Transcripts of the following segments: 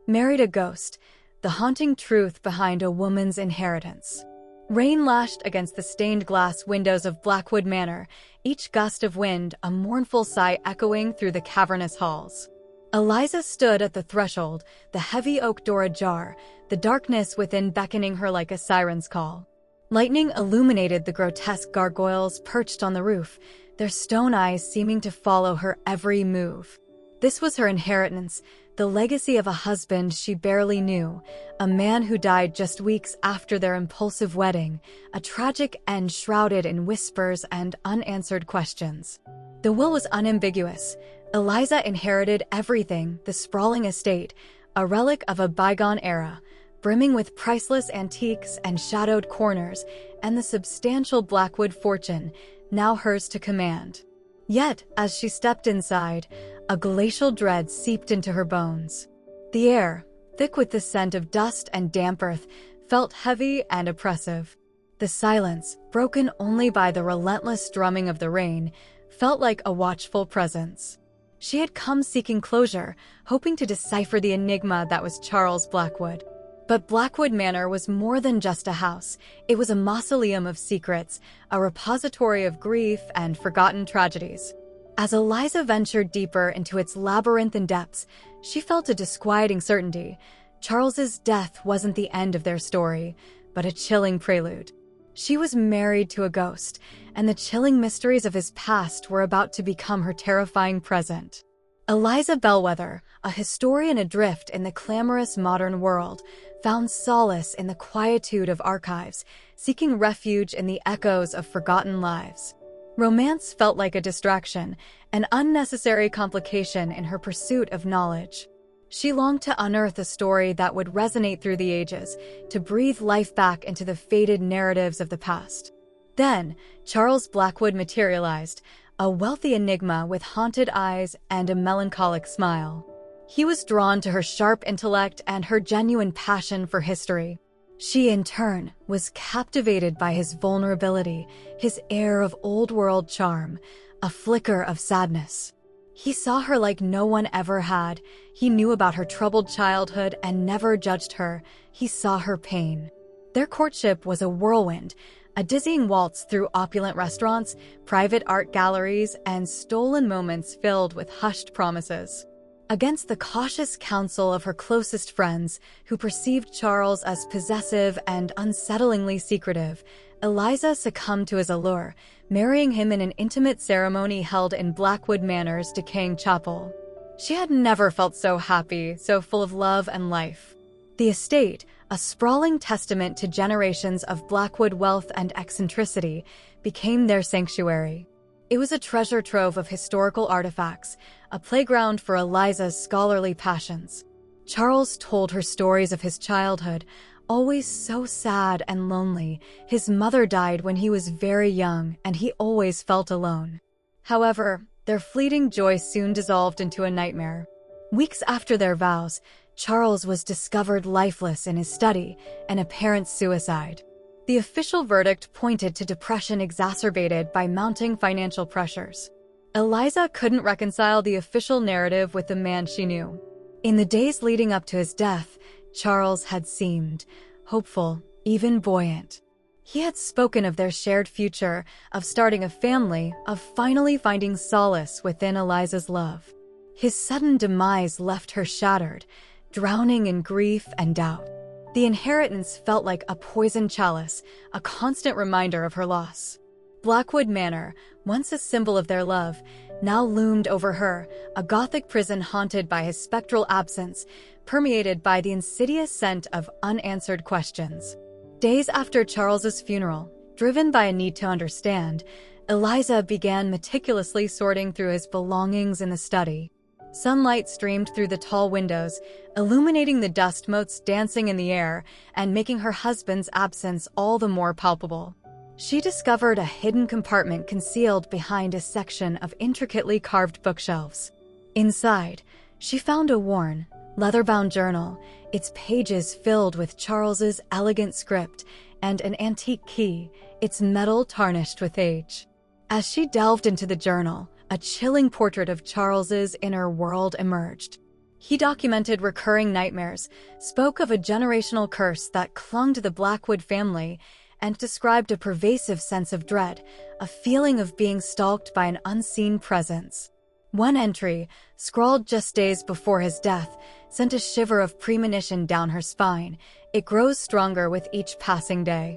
Married a ghost, the haunting truth behind a woman's inheritance. Rain lashed against the stained glass windows of Blackwood Manor, each gust of wind a mournful sigh echoing through the cavernous halls. Eliza stood at the threshold, the heavy oak door ajar, the darkness within beckoning her like a siren's call. Lightning illuminated the grotesque gargoyles perched on the roof, their stone eyes seeming to follow her every move. This was her inheritance, the legacy of a husband she barely knew, a man who died just weeks after their impulsive wedding, a tragic end shrouded in whispers and unanswered questions. The will was unambiguous. Eliza inherited everything, the sprawling estate, a relic of a bygone era, brimming with priceless antiques and shadowed corners, and the substantial Blackwood fortune, now hers to command. Yet, as she stepped inside, a glacial dread seeped into her bones. The air, thick with the scent of dust and damp earth, felt heavy and oppressive. The silence, broken only by the relentless drumming of the rain, felt like a watchful presence. She had come seeking closure, hoping to decipher the enigma that was Charles Blackwood. But Blackwood Manor was more than just a house. It was a mausoleum of secrets, a repository of grief and forgotten tragedies. As Eliza ventured deeper into its labyrinthine depths, she felt a disquieting certainty. Charles's death wasn't the end of their story, but a chilling prelude. She was married to a ghost, and the chilling mysteries of his past were about to become her terrifying present. Eliza Bellwether, a historian adrift in the clamorous modern world, found solace in the quietude of archives, seeking refuge in the echoes of forgotten lives. Romance felt like a distraction, an unnecessary complication in her pursuit of knowledge. She longed to unearth a story that would resonate through the ages, to breathe life back into the faded narratives of the past. Then, Charles Blackwood materialized, a wealthy enigma with haunted eyes and a melancholic smile. He was drawn to her sharp intellect and her genuine passion for history. She, in turn, was captivated by his vulnerability, his air of old-world charm, a flicker of sadness. He saw her like no one ever had. He knew about her troubled childhood and never judged her. He saw her pain. Their courtship was a whirlwind, a dizzying waltz through opulent restaurants, private art galleries, and stolen moments filled with hushed promises. Against the cautious counsel of her closest friends, who perceived Charles as possessive and unsettlingly secretive, Eliza succumbed to his allure, marrying him in an intimate ceremony held in Blackwood Manor's decaying chapel. She had never felt so happy, so full of love and life. The estate, a sprawling testament to generations of Blackwood wealth and eccentricity, became their sanctuary. It was a treasure trove of historical artifacts, a playground for Eliza's scholarly passions. Charles told her stories of his childhood, always so sad and lonely. His mother died when he was very young, and he always felt alone. However, their fleeting joy soon dissolved into a nightmare. Weeks after their vows, Charles was discovered lifeless in his study, an apparent suicide. The official verdict pointed to depression exacerbated by mounting financial pressures. Eliza couldn't reconcile the official narrative with the man she knew. In the days leading up to his death, Charles had seemed hopeful, even buoyant. He had spoken of their shared future, of starting a family, of finally finding solace within Eliza's love. His sudden demise left her shattered, drowning in grief and doubt. The inheritance felt like a poisoned chalice, a constant reminder of her loss. Blackwood Manor, once a symbol of their love, now loomed over her, a Gothic prison haunted by his spectral absence, permeated by the insidious scent of unanswered questions. Days after Charles's funeral, driven by a need to understand, Eliza began meticulously sorting through his belongings in the study. Sunlight streamed through the tall windows, illuminating the dust motes dancing in the air and making her husband's absence all the more palpable. She discovered a hidden compartment concealed behind a section of intricately carved bookshelves. Inside, she found a worn, leather-bound journal, its pages filled with Charles's elegant script, and an antique key, its metal tarnished with age. As she delved into the journal, a chilling portrait of Charles's inner world emerged. He documented recurring nightmares, spoke of a generational curse that clung to the Blackwood family, and described a pervasive sense of dread, a feeling of being stalked by an unseen presence. One entry, scrawled just days before his death, sent a shiver of premonition down her spine. It grows stronger with each passing day.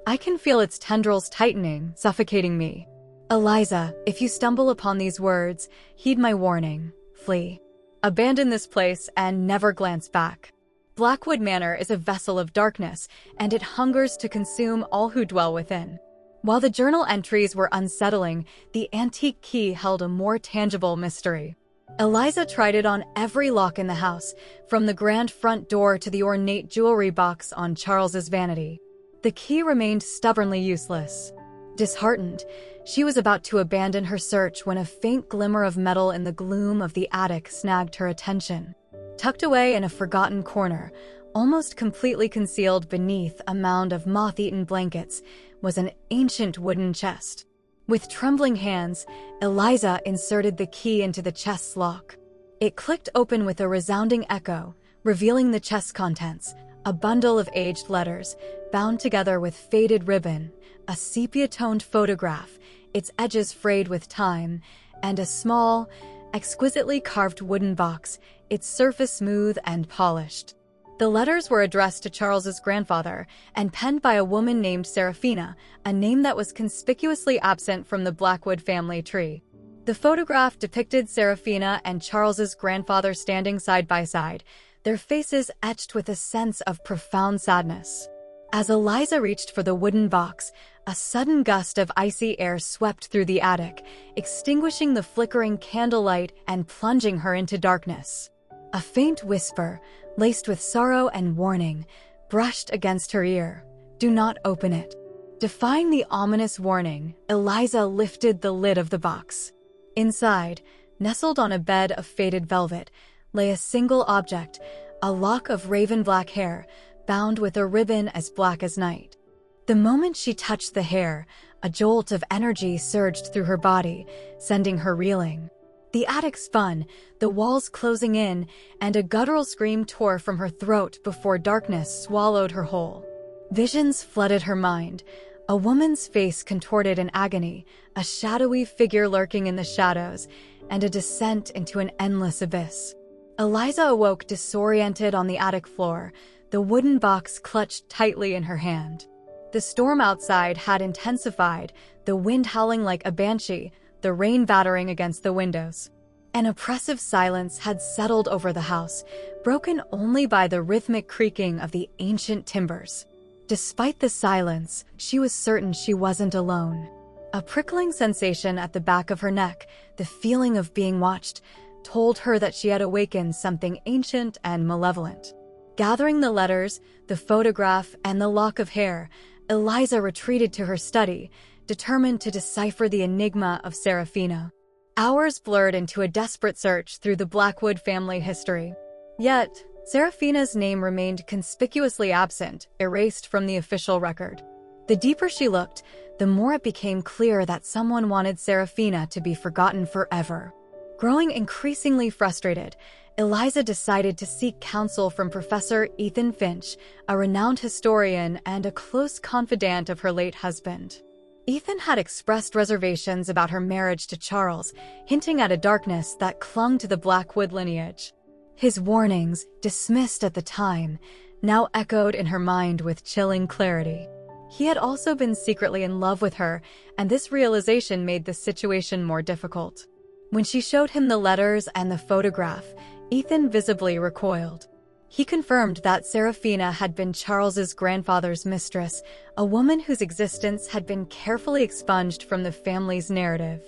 I can feel its tendrils tightening, suffocating me. Eliza, if you stumble upon these words, heed my warning. Flee. Abandon this place and never glance back. Blackwood Manor is a vessel of darkness, and it hungers to consume all who dwell within. While the journal entries were unsettling, the antique key held a more tangible mystery. Eliza tried it on every lock in the house, from the grand front door to the ornate jewelry box on Charles's vanity. The key remained stubbornly useless. Disheartened, she was about to abandon her search when a faint glimmer of metal in the gloom of the attic snagged her attention. Tucked away in a forgotten corner, almost completely concealed beneath a mound of moth-eaten blankets, was an ancient wooden chest. With trembling hands, Eliza inserted the key into the chest's lock. It clicked open with a resounding echo, revealing the chest's contents: a bundle of aged letters, bound together with faded ribbon, a sepia-toned photograph, its edges frayed with time, and a small, exquisitely carved wooden box, its surface smooth and polished. The letters were addressed to Charles's grandfather and penned by a woman named Seraphina, a name that was conspicuously absent from the Blackwood family tree. The photograph depicted Seraphina and Charles's grandfather standing side by side, their faces etched with a sense of profound sadness. As Eliza reached for the wooden box, a sudden gust of icy air swept through the attic, extinguishing the flickering candlelight and plunging her into darkness. A faint whisper, laced with sorrow and warning, brushed against her ear. "Do not open it." Defying the ominous warning, Eliza lifted the lid of the box. Inside, nestled on a bed of faded velvet, lay a single object, a lock of raven-black hair, bound with a ribbon as black as night. The moment she touched the hair, a jolt of energy surged through her body, sending her reeling. The attic spun, the walls closing in, and a guttural scream tore from her throat before darkness swallowed her whole. Visions flooded her mind, a woman's face contorted in agony, a shadowy figure lurking in the shadows, and a descent into an endless abyss. Eliza awoke disoriented on the attic floor, the wooden box clutched tightly in her hand. The storm outside had intensified, the wind howling like a banshee, the rain battering against the windows. An oppressive silence had settled over the house, broken only by the rhythmic creaking of the ancient timbers. Despite the silence, she was certain she wasn't alone. A prickling sensation at the back of her neck, the feeling of being watched, told her that she had awakened something ancient and malevolent. Gathering the letters, the photograph, and the lock of hair, Eliza retreated to her study, determined to decipher the enigma of Seraphina. Hours blurred into a desperate search through the Blackwood family history. Yet, Seraphina's name remained conspicuously absent, erased from the official record. The deeper she looked, the more it became clear that someone wanted Seraphina to be forgotten forever. Growing increasingly frustrated, Eliza decided to seek counsel from Professor Ethan Finch, a renowned historian and a close confidant of her late husband. Ethan had expressed reservations about her marriage to Charles, hinting at a darkness that clung to the Blackwood lineage. His warnings, dismissed at the time, now echoed in her mind with chilling clarity. He had also been secretly in love with her, and this realization made the situation more difficult. When she showed him the letters and the photograph, Ethan visibly recoiled. He confirmed that Seraphina had been Charles's grandfather's mistress, a woman whose existence had been carefully expunged from the family's narrative.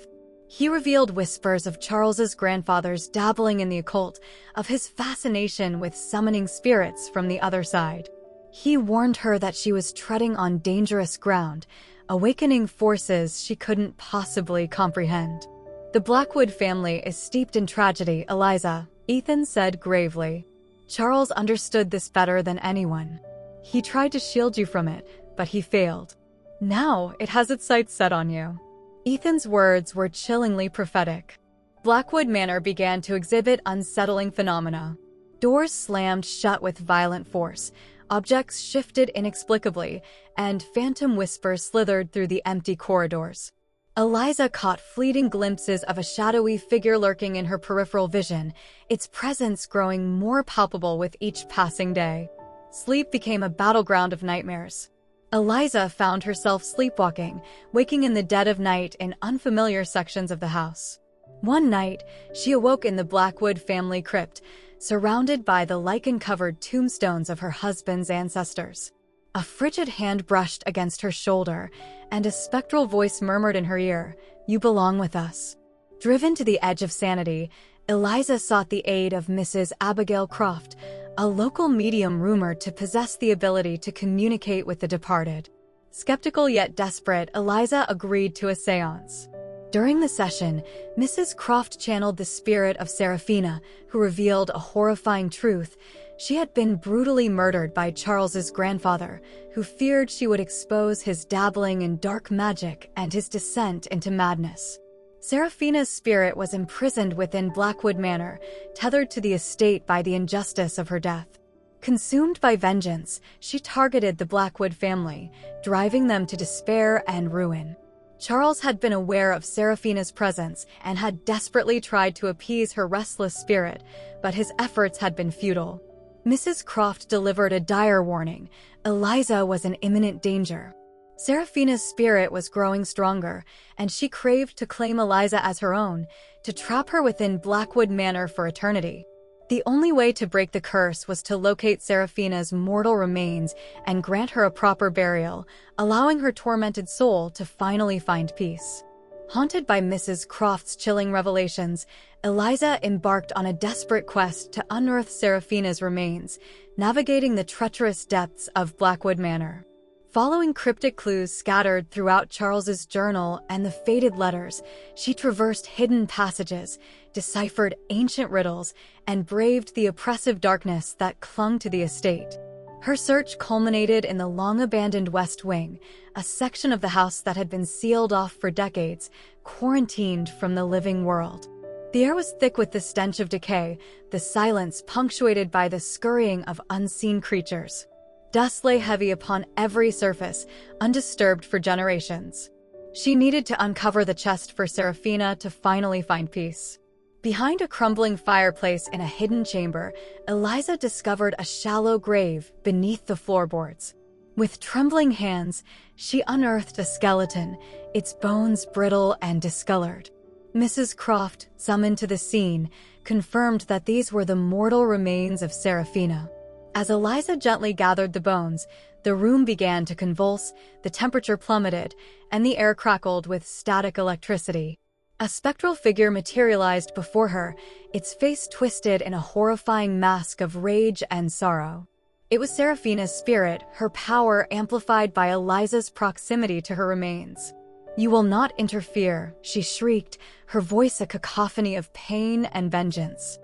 He revealed whispers of Charles's grandfather's dabbling in the occult, of his fascination with summoning spirits from the other side. He warned her that she was treading on dangerous ground, awakening forces she couldn't possibly comprehend. "The Blackwood family is steeped in tragedy, Eliza," Ethan said gravely. "Charles understood this better than anyone. He tried to shield you from it, but he failed. Now it has its sights set on you." Ethan's words were chillingly prophetic. Blackwood Manor began to exhibit unsettling phenomena. Doors slammed shut with violent force, objects shifted inexplicably, and phantom whispers slithered through the empty corridors. Eliza caught fleeting glimpses of a shadowy figure lurking in her peripheral vision, its presence growing more palpable with each passing day. Sleep became a battleground of nightmares. Eliza found herself sleepwalking, waking in the dead of night in unfamiliar sections of the house. One night, she awoke in the Blackwood family crypt, surrounded by the lichen-covered tombstones of her husband's ancestors. A frigid hand brushed against her shoulder, and a spectral voice murmured in her ear, "You belong with us." Driven to the edge of sanity, Eliza sought the aid of Mrs. Abigail Croft, a local medium rumored to possess the ability to communicate with the departed. Skeptical yet desperate, Eliza agreed to a séance. During the session, Mrs. Croft channeled the spirit of Seraphina, who revealed a horrifying truth. She had been brutally murdered by Charles's grandfather, who feared she would expose his dabbling in dark magic and his descent into madness. Seraphina's spirit was imprisoned within Blackwood Manor, tethered to the estate by the injustice of her death. Consumed by vengeance, she targeted the Blackwood family, driving them to despair and ruin. Charles had been aware of Seraphina's presence and had desperately tried to appease her restless spirit, but his efforts had been futile. Mrs. Croft delivered a dire warning. Eliza was in imminent danger. Seraphina's spirit was growing stronger, and she craved to claim Eliza as her own, to trap her within Blackwood Manor for eternity. The only way to break the curse was to locate Seraphina's mortal remains and grant her a proper burial, allowing her tormented soul to finally find peace. Haunted by Mrs. Croft's chilling revelations, Eliza embarked on a desperate quest to unearth Seraphina's remains, navigating the treacherous depths of Blackwood Manor. Following cryptic clues scattered throughout Charles's journal and the faded letters, she traversed hidden passages, deciphered ancient riddles, and braved the oppressive darkness that clung to the estate. Her search culminated in the long-abandoned West Wing, a section of the house that had been sealed off for decades, quarantined from the living world. The air was thick with the stench of decay, the silence punctuated by the scurrying of unseen creatures. Dust lay heavy upon every surface, undisturbed for generations. She needed to uncover the chest for Seraphina to finally find peace. Behind a crumbling fireplace in a hidden chamber, Eliza discovered a shallow grave beneath the floorboards. With trembling hands, she unearthed a skeleton, its bones brittle and discolored. Mrs. Croft, summoned to the scene, confirmed that these were the mortal remains of Seraphina. As Eliza gently gathered the bones, the room began to convulse, the temperature plummeted, and the air crackled with static electricity. A spectral figure materialized before her, its face twisted in a horrifying mask of rage and sorrow. It was Seraphina's spirit, her power amplified by Eliza's proximity to her remains. "You will not interfere," she shrieked, her voice a cacophony of pain and vengeance.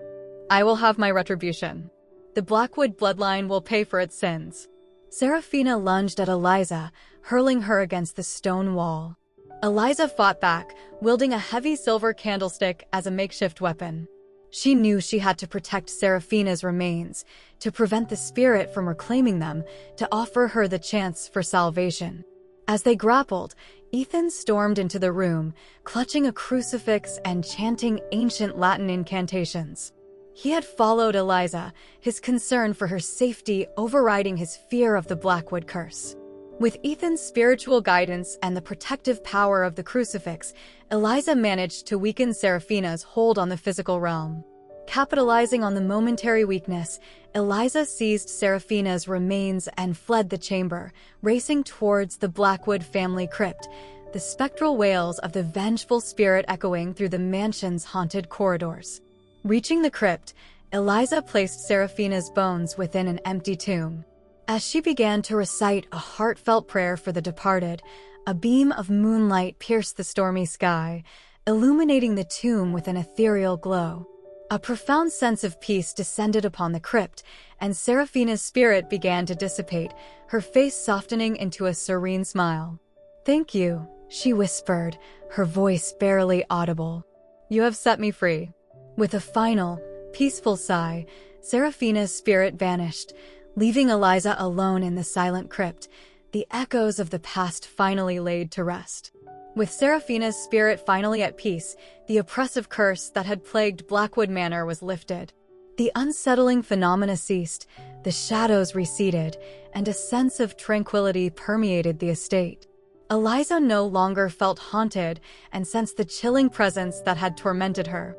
"I will have my retribution. The Blackwood bloodline will pay for its sins." Seraphina lunged at Eliza, hurling her against the stone wall. Eliza fought back, wielding a heavy silver candlestick as a makeshift weapon. She knew she had to protect Seraphina's remains, to prevent the spirit from reclaiming them, to offer her the chance for salvation. As they grappled, Ethan stormed into the room, clutching a crucifix and chanting ancient Latin incantations. He had followed Eliza, his concern for her safety overriding his fear of the Blackwood curse. With Ethan's spiritual guidance and the protective power of the crucifix, Eliza managed to weaken Seraphina's hold on the physical realm. Capitalizing on the momentary weakness, Eliza seized Seraphina's remains and fled the chamber, racing towards the Blackwood family crypt, the spectral wails of the vengeful spirit echoing through the mansion's haunted corridors. Reaching the crypt, Eliza placed Seraphina's bones within an empty tomb. As she began to recite a heartfelt prayer for the departed, a beam of moonlight pierced the stormy sky, illuminating the tomb with an ethereal glow. A profound sense of peace descended upon the crypt, and Seraphina's spirit began to dissipate, her face softening into a serene smile. "Thank you," she whispered, her voice barely audible. "You have set me free." With a final, peaceful sigh, Seraphina's spirit vanished, leaving Eliza alone in the silent crypt, the echoes of the past finally laid to rest. With Seraphina's spirit finally at peace, the oppressive curse that had plagued Blackwood Manor was lifted. The unsettling phenomena ceased, the shadows receded, and a sense of tranquility permeated the estate. Eliza no longer felt haunted and sensed the chilling presence that had tormented her.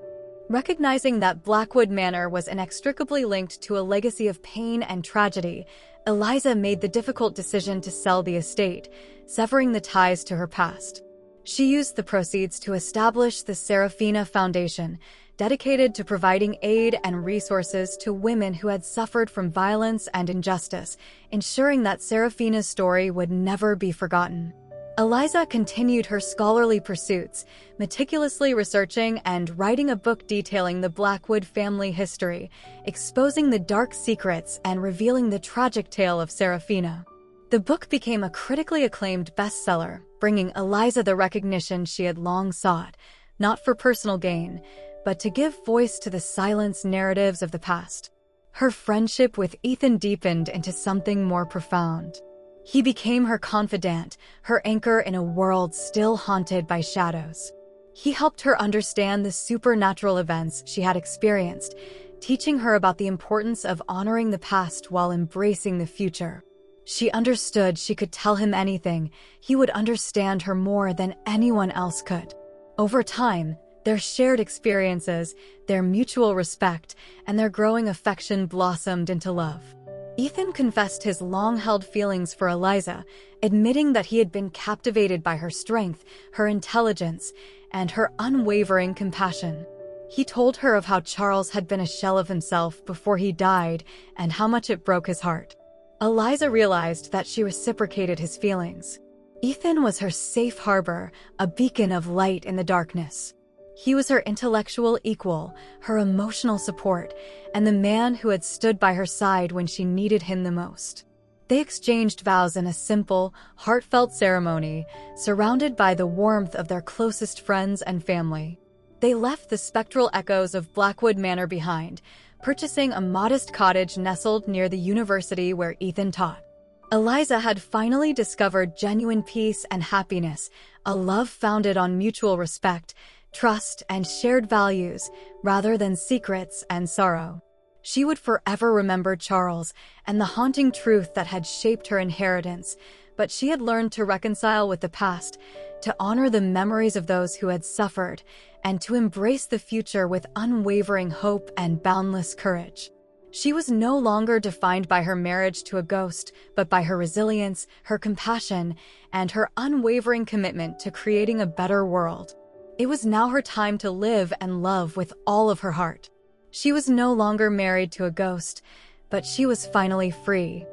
Recognizing that Blackwood Manor was inextricably linked to a legacy of pain and tragedy, Eliza made the difficult decision to sell the estate, severing the ties to her past. She used the proceeds to establish the Seraphina Foundation, dedicated to providing aid and resources to women who had suffered from violence and injustice, ensuring that Seraphina's story would never be forgotten. Eliza continued her scholarly pursuits, meticulously researching and writing a book detailing the Blackwood family history, exposing the dark secrets and revealing the tragic tale of Seraphina. The book became a critically acclaimed bestseller, bringing Eliza the recognition she had long sought, not for personal gain, but to give voice to the silenced narratives of the past. Her friendship with Ethan deepened into something more profound. He became her confidant, her anchor in a world still haunted by shadows. He helped her understand the supernatural events she had experienced, teaching her about the importance of honoring the past while embracing the future. She understood she could tell him anything, he would understand her more than anyone else could. Over time, their shared experiences, their mutual respect, and their growing affection blossomed into love. Ethan confessed his long-held feelings for Eliza, admitting that he had been captivated by her strength, her intelligence, and her unwavering compassion. He told her of how Charles had been a shell of himself before he died and how much it broke his heart. Eliza realized that she reciprocated his feelings. Ethan was her safe harbor, a beacon of light in the darkness. He was her intellectual equal, her emotional support, and the man who had stood by her side when she needed him the most. They exchanged vows in a simple, heartfelt ceremony, surrounded by the warmth of their closest friends and family. They left the spectral echoes of Blackwood Manor behind, purchasing a modest cottage nestled near the university where Ethan taught. Eliza had finally discovered genuine peace and happiness, a love founded on mutual respect, trust, and shared values, rather than secrets and sorrow. She would forever remember Charles and the haunting truth that had shaped her inheritance, but she had learned to reconcile with the past, to honor the memories of those who had suffered, and to embrace the future with unwavering hope and boundless courage. She was no longer defined by her marriage to a ghost, but by her resilience, her compassion, and her unwavering commitment to creating a better world. It was now her time to live and love with all of her heart. She was no longer married to a ghost, but she was finally free.